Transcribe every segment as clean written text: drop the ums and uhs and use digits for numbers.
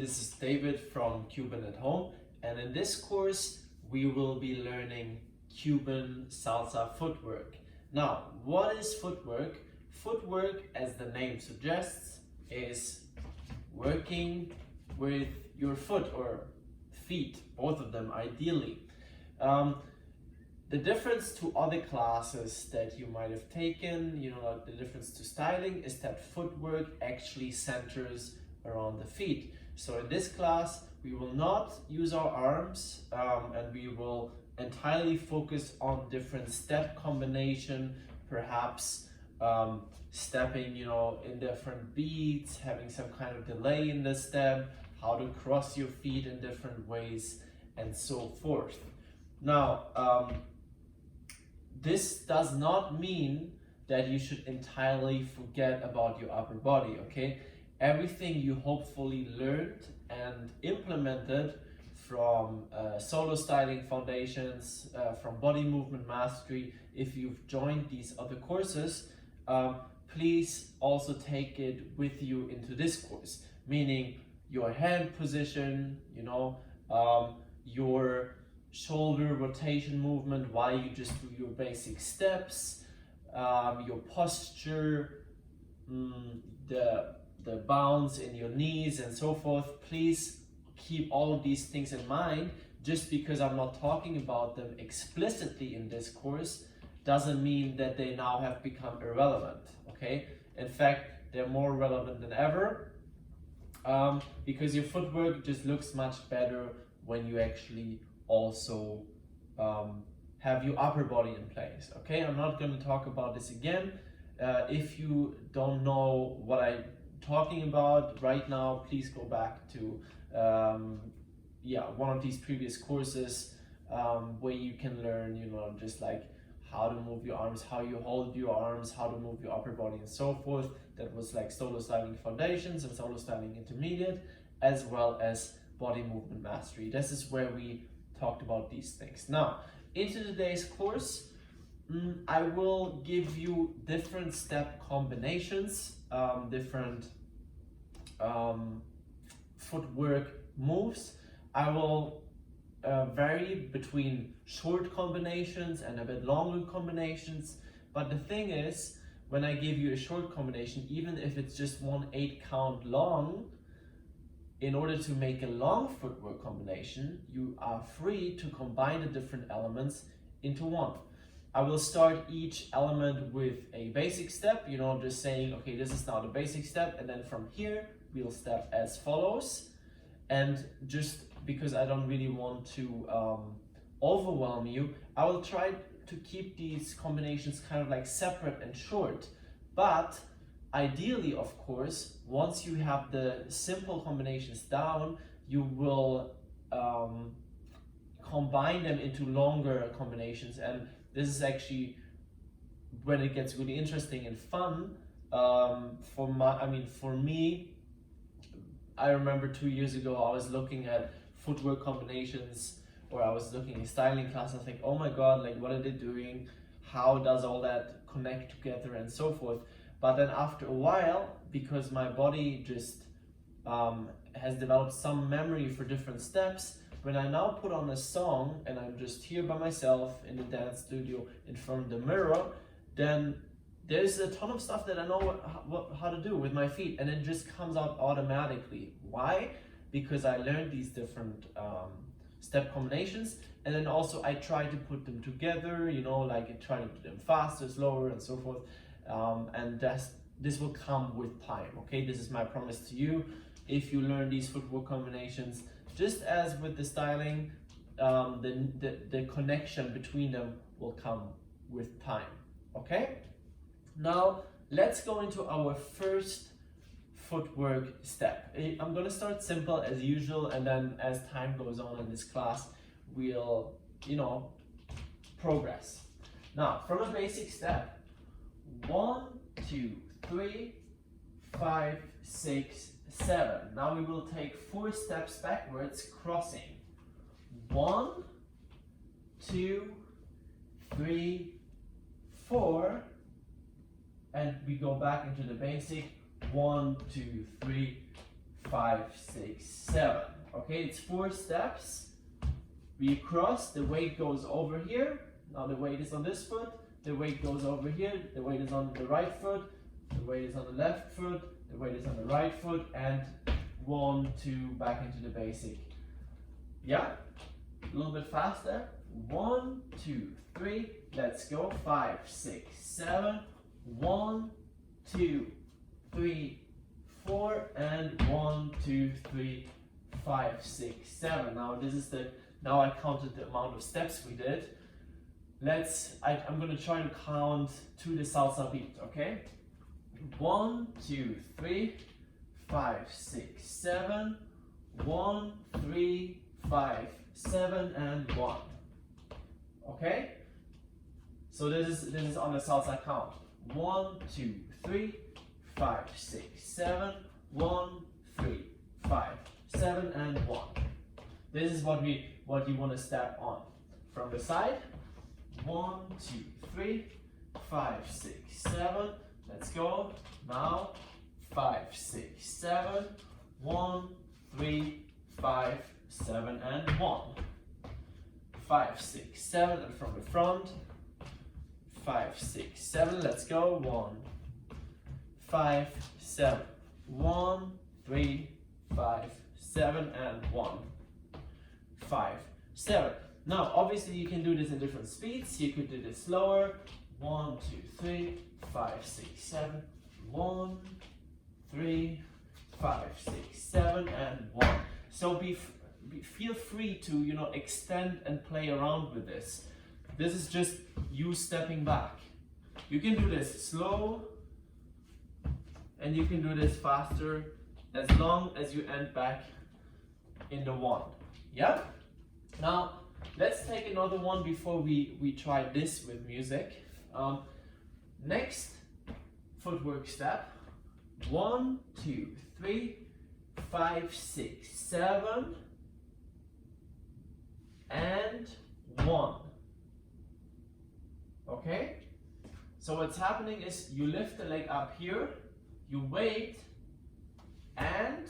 This is David from Cuban at Home, and in this course we will be learning Cuban Salsa footwork. Now, what is footwork? Footwork, as the name suggests, is working with your foot or feet, both of them ideally. The difference to other classes that you might have taken, the difference to styling is that footwork actually centers around the feet. So in this class, we will not use our arms and we will entirely focus on different step combination, perhaps stepping, in different beats, having some kind of delay in the step, how to cross your feet in different ways, and so forth. Now, this does not mean that you should entirely forget about your upper body, okay? Everything you hopefully learned and implemented from solo styling foundations, from body movement mastery, if you've joined these other courses, please also take it with you into this course, meaning your hand position, your shoulder rotation movement while you just do your basic steps, your posture, the bounce in your knees and so forth. Please keep all of these things in mind. Just because I'm not talking about them explicitly in this course doesn't mean that they now have become irrelevant, okay? In fact, they're more relevant than ever because your footwork just looks much better when you actually also have your upper body in place, okay? I'm not going to talk about this again. If you don't know what I'm talking about right now, please go back to one of these previous courses where you can learn, just like how to move your arms, how you hold your arms, how to move your upper body and so forth. That was like solo styling foundations and solo styling intermediate, as well as body movement mastery. This is where we talked about these things. Now, into today's course, I will give you different step combinations, different footwork moves. I will vary between short combinations and a bit longer combinations. But the thing is, when I give you a short combination, even if it's just 1 8 count long, in order to make a long footwork combination, you are free to combine the different elements into one. I will start each element with a basic step, just saying, okay, this is now the basic step, and then from here, we'll step as follows. And just because I don't really want to overwhelm you, I will try to keep these combinations kind of like separate and short. But ideally, of course, once you have the simple combinations down, you will combine them into longer combinations. And this is actually when it gets really interesting and fun. For me, I remember 2 years ago, I was looking at footwork combinations, or I was looking at styling class, and I think, oh my God, like what are they doing? How does all that connect together and so forth? But then after a while, because my body just has developed some memory for different steps, when I now put on a song and I'm just here by myself in the dance studio in front of the mirror, then there's a ton of stuff that I know how to do with my feet, and it just comes out automatically. Why? Because I learned these different step combinations, and then also I try to put them together, like I try to do them faster, slower, and so forth. And this will come with time, okay? This is my promise to you. If you learn these footwork combinations, just as with the styling, the connection between them will come with time, okay? Now, let's go into our first footwork step. I'm gonna start simple as usual, and then as time goes on in this class, we'll, progress. Now, from a basic step, 1 2 3 5 6 7. Now we will take 4 steps backwards, crossing. 1 2 3 4, and we go back into the basic. 1 2 3 5, 6, 7. Okay, it's 4 steps. We cross, the weight goes over here. Now the weight is on this foot, the weight goes over here, the weight is on the right foot, the weight is on the left foot, the weight is on the right foot, and 1, 2, back into the basic. Yeah? A little bit faster. 1, 2, 3, let's go. 5, 6, 7. 1, 2, 3, 4, and 1, 2, 3, 5, 6, 7. Now this is now I counted the amount of steps we did. I'm gonna try to count to the salsa beat, okay? 1, 2, 3, 5, 6, 7. 1, 3, 5, 7, and 1. Okay? So this is on the salsa count. 1, 2, 3, 5, 6, 7. 1, 3, 5, 7, and 1. This is what you want to step on. From the side. 1, 2, 3, 5, 6, 7. Let's go. Now 5, 6, 7. 1, 3, 5, 7, and 1. 5, 6, 7, and from the front. 5, 6, 7. Let's go. 1, 5, 7. 1, 3, 5, 7, and 1. 5, 7. Now, obviously, you can do this in different speeds. You could do this slower. 1, 2, 3, 5, 6, 7. 1, 3, 5, 6, 7, and 1. So feel free to extend and play around with this. This is just you stepping back. You can do this slow, and you can do this faster, as long as you end back in the 1. Yeah? Now, let's take another one before we try this with music. Next footwork step. 1, 2, 3, 5, 6, 7, and 1. Okay? So what's happening is you lift the leg up here, you wait, and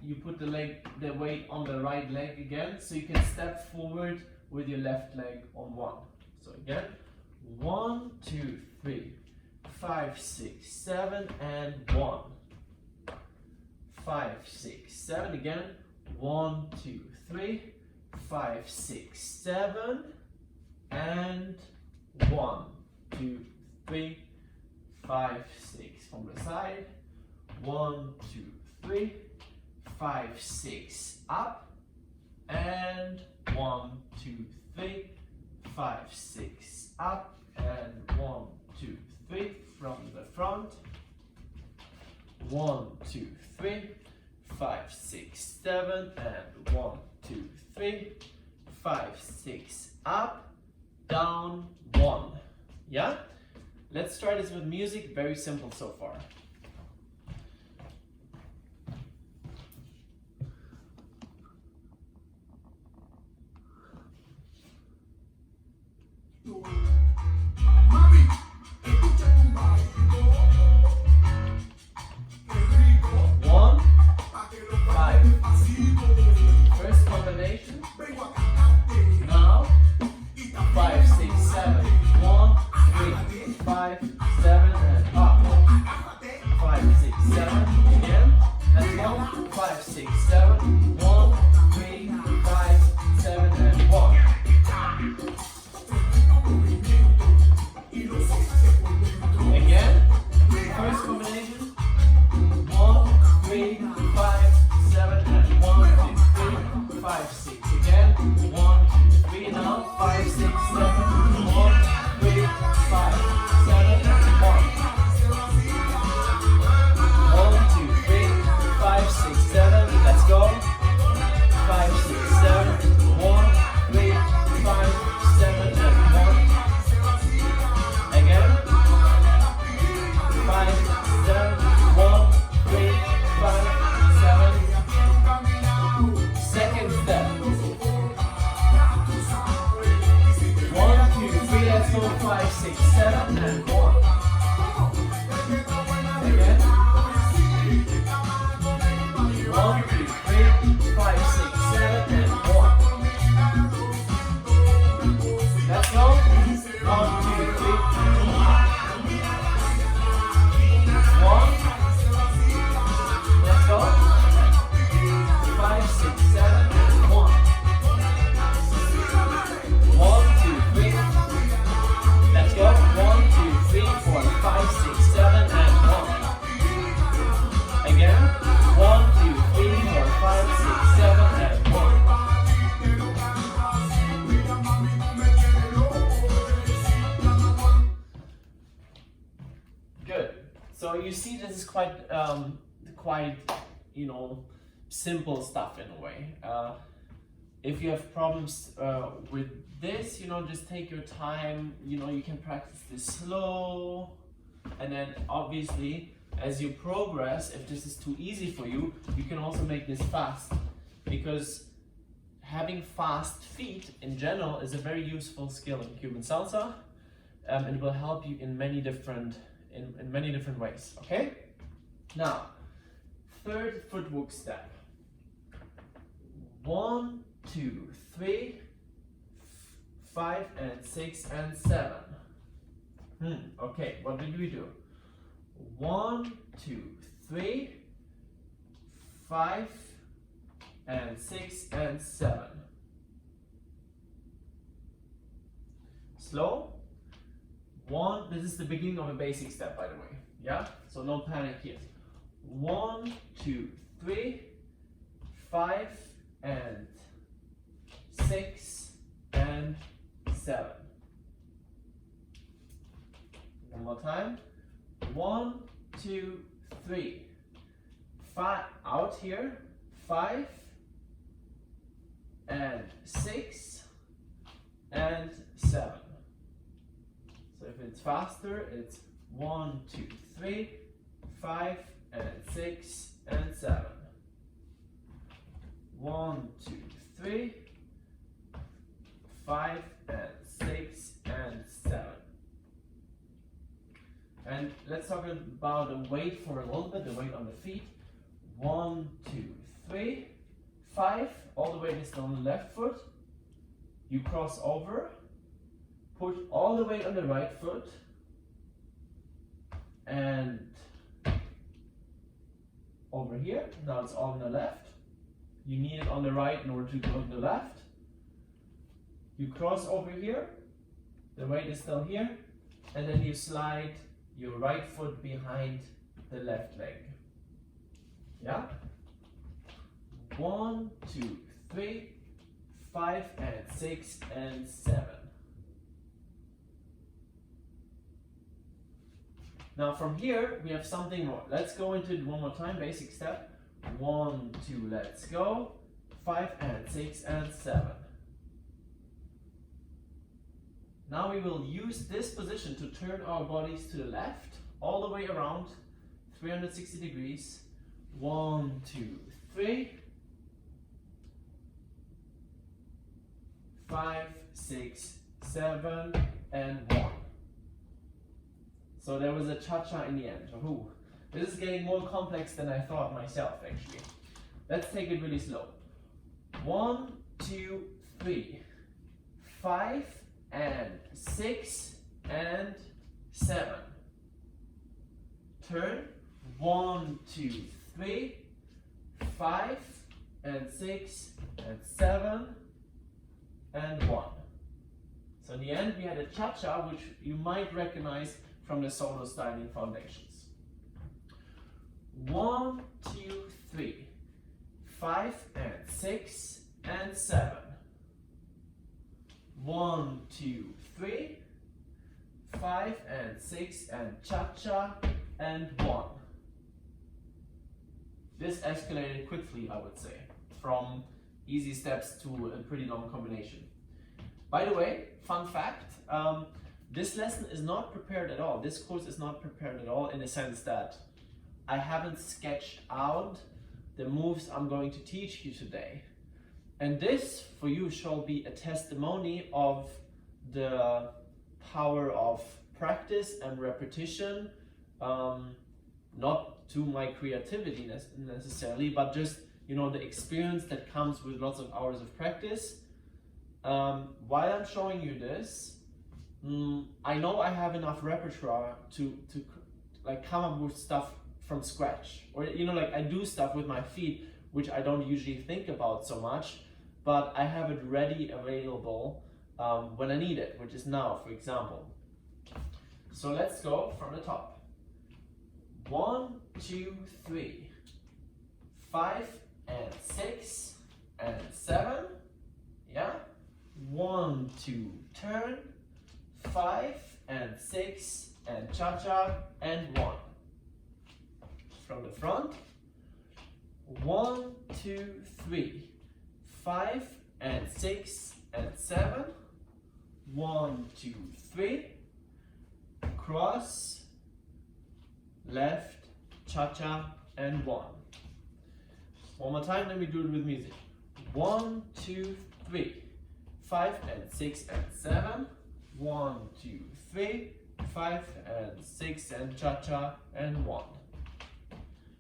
you put the weight on the right leg again, so you can step forward with your left leg on 1. So again, 1, 2, 3, 5, 6, 7, and 1. 5, 6, 7 again. 1, 2, 3, 5, 6, 7, and 1, 2, 3, 5, 6 from the side. 1, 2, 3, 5, 6 up, and 1, 2, 3, 5, 6 up, and 1, 2, 3 from the front. 1, 2, 3, 5, 6, 7, and 1, 2, 3, 5, 6 up, down, 1. Yeah? Let's try this with music. Very simple so far. quite, you know, simple stuff in a way. If you have problems with this, you know, just take your time. You know, you can practice this slow, and then obviously as you progress, if this is too easy for you, you can also make this fast, because having fast feet in general is a very useful skill in Cuban salsa, and it will help you in many different ways. Okay. Now, third footwork step. 1, 2, 3, 5 and 6 and 7. Okay, what did we do? 1, 2, 3, 5 and 6 and 7. Slow. 1, this is the beginning of a basic step, by the way. Yeah, so no panic here. 1, 2, 3, 5 and 6 and 7. One more time. 1, 2, 3, 5 out here. 5 and 6 and 7. So if it's faster, it's 1, 2, 3, 5 and 6 and 7. 1, 2, 3, 5 and 6 and 7. And let's talk about the weight for a little bit, the weight on the feet. 1, 2, 3, 5, all the weight is on the left foot. You cross over, put all the weight on the right foot, and over here. Now it's all on the left. You need it on the right in order to go to the left. You cross over here, the weight is still here, and then you slide your right foot behind the left leg. Yeah? 1, 2, 3, 5 and 6 and 7. Now from here we have something more. Let's go into it one more time. Basic step. 1, 2, let's go. 5 and 6 and 7. Now we will use this position to turn our bodies to the left, all the way around, 360 degrees. 1, 2, 3, 5, 6, 7, and 1. So there was a cha-cha in the end. Ooh. This is getting more complex than I thought myself, actually. Let's take it really slow. 1, 2, 3, 5 and 6 and 7. Turn. 1, 2, 3, 5 and 6 and 7 and 1. So in the end we had a cha-cha, which you might recognize from the solo styling foundations. 1, 2, 3, 5 and 6 and 7. 1, 2, 3, 5 and 6 and cha-cha and 1. This escalated quickly, I would say, from easy steps to a pretty long combination. By the way, fun fact, this lesson is not prepared at all. This course is not prepared at all in the sense that I haven't sketched out the moves I'm going to teach you today. And this, for you, shall be a testimony of the power of practice and repetition, not to my creativity necessarily, but just, you know, the experience that comes with lots of hours of practice. While I'm showing you this, I know I have enough repertoire to like come up with stuff from scratch, or you know, like I do stuff with my feet which I don't usually think about so much, but I have it ready available when I need it, which is now, for example. So let's go from the top. 1, 2, 3, 5 and 6 and 7. Yeah. 1, 2, turn. 5 and 6 and cha-cha and 1. from the front. 1, 2, 3, 5 and 6 and 7. 1, 2, 3. Cross, left, cha-cha, and 1. One more time, let me do it with music. 1, 2, 3, 5 and 6 and 7. 1, 2, 3, 5 and 6 and cha-cha and 1.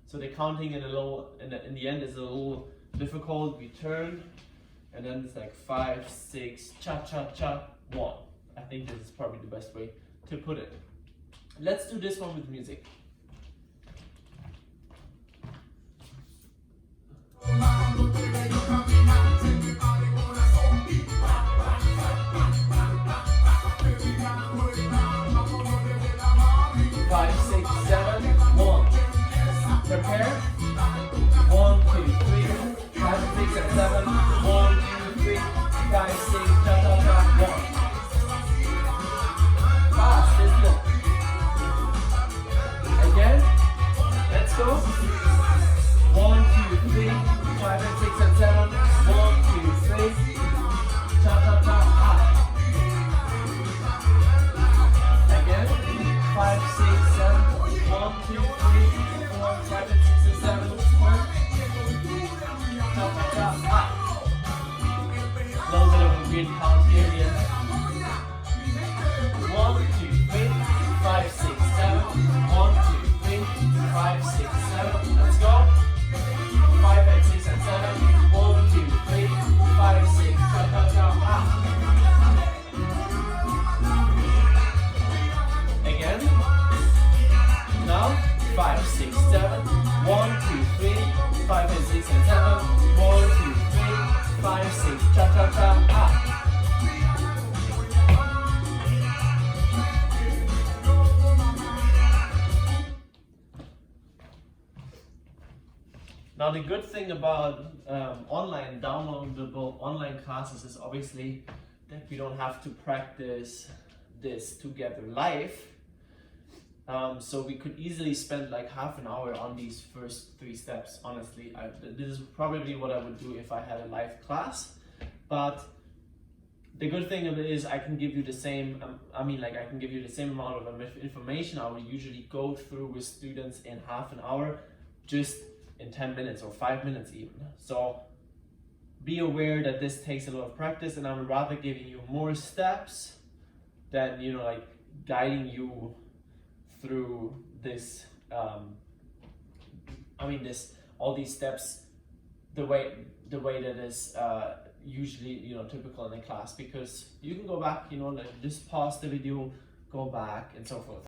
So the counting in the end is a little difficult. We turn and then it's like 5, 6, cha-cha-cha, 1. I think this is probably the best way to put it. Let's do this one with music. Five, 6, 7, 1. Prepare. 1, 2, 3, 5, 6, and 7. 1, 2, 3, 5, 6, cha cha cha, 1. Fast, let's go. Again. Let's go. 1, 2, 3, 5 and 6 and 7. 1, 2, 3. Cha cha cha, high. Again. 5, 6, 7. 1, 2, 3, 4, 5 and 6 and 7. 1. Cha cha cha, high. A little bit of a weird count here, yes. 1, 2, 3, 5, 6, 7. 1, 2, 3, 5, 6, 7. Let's go. 5 and 6 and 7. 1, 2, 3, 5, 6. Cha cha cha, high. Again. Now 5, 6, 7. 1, 2, 3, 5 and 6 and 7. 1, 2, 3, 5, 6. Cha cha cha, high. Now the good thing about downloadable online classes is obviously that we don't have to practice this together live. So we could easily spend like half an hour on these first 3 steps. Honestly, this is probably what I would do if I had a live class. But the good thing of it is I can give you the same. I can give you the same amount of information I would usually go through with students in half an hour, just in 10 minutes or 5 minutes even. So be aware that this takes a lot of practice, and I'm rather giving you more steps than like guiding you through this. All these steps the way that is usually typical in a class, because you can go back, just pause the video, go back and so forth.